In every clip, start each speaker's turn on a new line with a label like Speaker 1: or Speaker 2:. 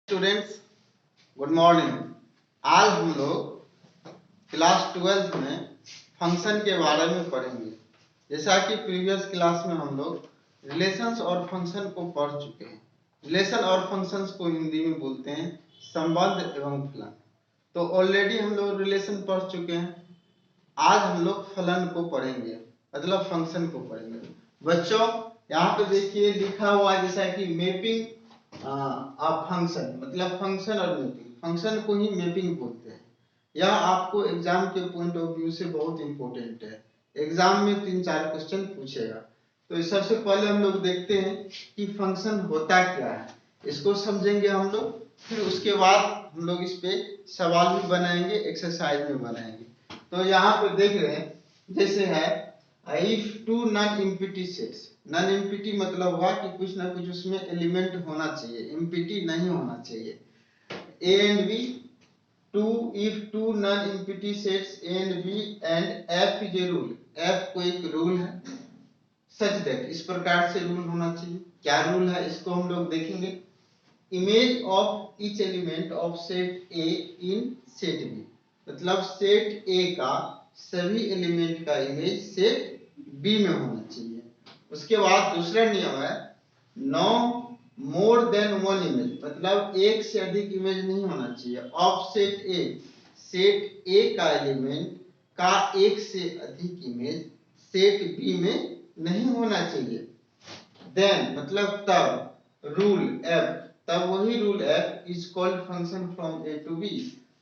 Speaker 1: Students, good morning. आज हम लोग क्लास 12 में फंक्शन के बारे में पढ़ेंगे। जैसा कि प्रीवियस क्लास में हम लोग रिलेशंस और फंक्शन को पढ़ चुके हैं। रिलेशन और फंक्शंस को हिंदी में बोलते हैं संबंध एवं फलन। तो ऑलरेडी हम लोग रिलेशन पढ़ चुके हैं। आज हम लोग फलन को पढ़ेंगे, मतलब फंक्शन को पढ़ेंगे। बच्चों, यहाँ पे देखिए लिखा हुआ है जैसा कि मैपिंग फंक्शन, मतलब फंक्शन और मैपिंग। फंक्शन को ही मैपिंग बोलते हैं। यह आपको एग्जाम के पॉइंट ऑफ व्यू से बहुत इंपॉर्टेंट है। एग्जाम में 3-4 क्वेश्चन पूछेगा। तो सबसे पहले हम लोग देखते हैं कि फंक्शन होता क्या है, इसको समझेंगे हम लोग। फिर उसके बाद हम लोग इस पे सवाल भी बनाएंगे, एक्सरसाइज में बनाएंगे। तो यहाँ पे देख रहे हैं जैसे है if two non empty sets. Non empty मतलब हुआ कि कुछ ना कुछ उसमें एलिमेंट होना चाहिए, एम्प्टी नहीं होना चाहिए। A and B if two non empty sets A and B and F is a rule. F को एक रूल है सच दैट, इस प्रकार से रूल होना चाहिए। क्या रूल है इसको हम लोग देखेंगे। Image of each element of set A in set B, मतलब सेट ए का सभी एलिमेंट का इमेज सेट बी में होना चाहिए। उसके बाद दूसरा नियम है no more than one image, मतलब एक से अधिक इमेज नहीं होना चाहिए of set A. Set A का एलिमेंट का एक से अधिक इमेज सेट बी में नहीं होना चाहिए। देन मतलब तब रूल एफ, तब वही rule F is called function from A to B.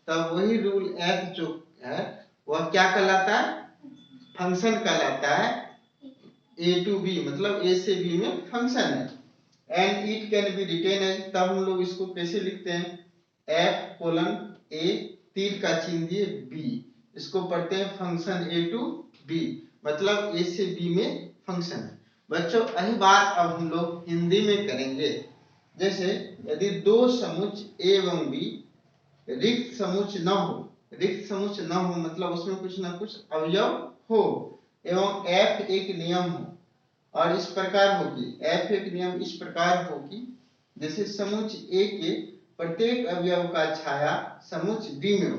Speaker 1: तब वही रूल एफ जो है वह क्या कहलाता है, फंक्शन कहलाता है ए टू बी, मतलब ए से बी में फंक्शन है। And it can be written as, तब हम लोग इसको कैसे लिखते हैं, एफ कोलन ए तीर का चिन्ह दिए बी, इसको पढ़ते हैं फंक्शन ए टू बी, मतलब ए से बी में फंक्शन है। बच्चों यही बात अब हम लोग हिंदी में करेंगे। जैसे यदि दो समुच्च ए एवं बी रिक्त समुच्च न हो, रिक्त समुच्च न हो मतलब उसमें कुछ ना कुछ अवयव हो, एवं एफ एक नियम हो, और इस प्रकार हो कि एफ एक नियम इस प्रकार हो कि जैसे समुच्च ए के प्रत्येक अवयव का छाया समुच्च बी में हो,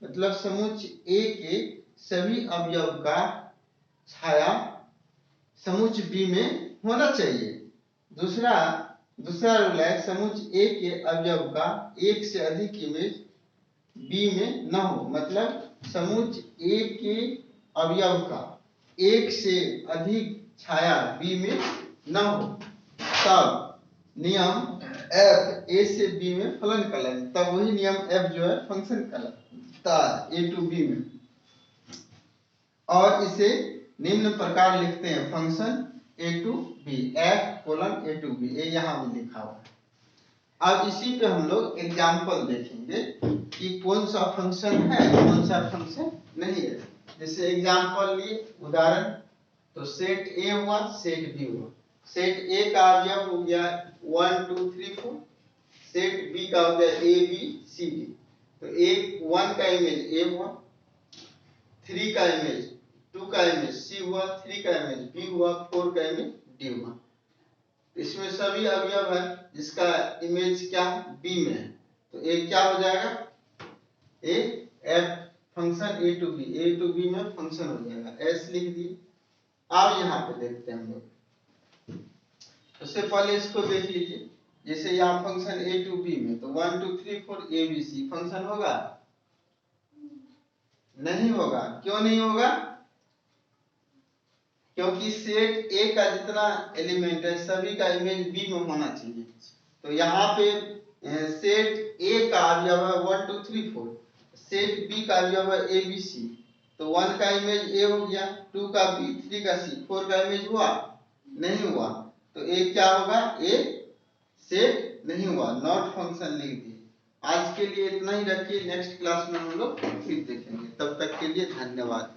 Speaker 1: मतलब समुच्च ए के सभी अवयव का छाया समुच्च बी में होना चाहिए। दूसरा रूल है समुच्च ए के अवयव का एक से अधिक इमेज बी में न हो, मतलब समुच्च ए के अवयव का एक से अधिक छाया बी में न हो, तब नियम एफ ए से बी में फलन कहलाएगा। तब वही नियम एफ जो है फंक्शन कहलाता है ए टू बी में। और इसे निम्न प्रकार लिखते हैं function A to B, F colon A to B, A यहाँ भी लिखा हुआ है। अब इसी पे हम लोग एग्जाम्पल देखेंगे कि कौन सा फंक्शन है कौन सा फंक्शन नहीं है। जैसे एग्जाम्पल लिए उदाहरण, तो सेट ए हुआ सेट बी हुआ। सेट ए का अवयव हो गया 1 2 3 4, सेट बी का हो गया ए बी सी डी। तो ए 1 का इमेज ए हुआ, 3 का इमेज 2 का इमेज सी हुआ, 3 का इमेज बी हुआ, 4 का इमेज डी हुआ। इसमें सभी अवयव है जिसका इमेज क्या बी में है, तो ए क्या हो जाएगा, A F function A to B में फंक्शन हो जाएगा, एस लिख दिए। अब यहाँ पे देखते हैं हम लोग। उससे पहले इसको देख लीजिए, जैसे यहाँ फंक्शन ए टू बी में तो 1 2 3 4 ए बी सी फंक्शन होगा, नहीं होगा। क्यों नहीं होगा, क्योंकि सेट ए का जितना एलिमेंट है सभी का इमेज बी में होना चाहिए। तो यहाँ पे सेट ए का अवयव है 1 2 3 4, सेट बी का अवयव है ए बी सी, तो 1 का इमेज ए हो गया, 2 का बी, 3 का सी, 4 का इमेज हुआ नहीं हुआ, तो ए क्या होगा, ए सेट नहीं हुआ, नॉट फंक्शन लिख दिए। आज के लिए इतना ही रखिए, नेक्स्ट क्लास में हम लोग फिर देखेंगे। तब तक के लिए धन्यवाद।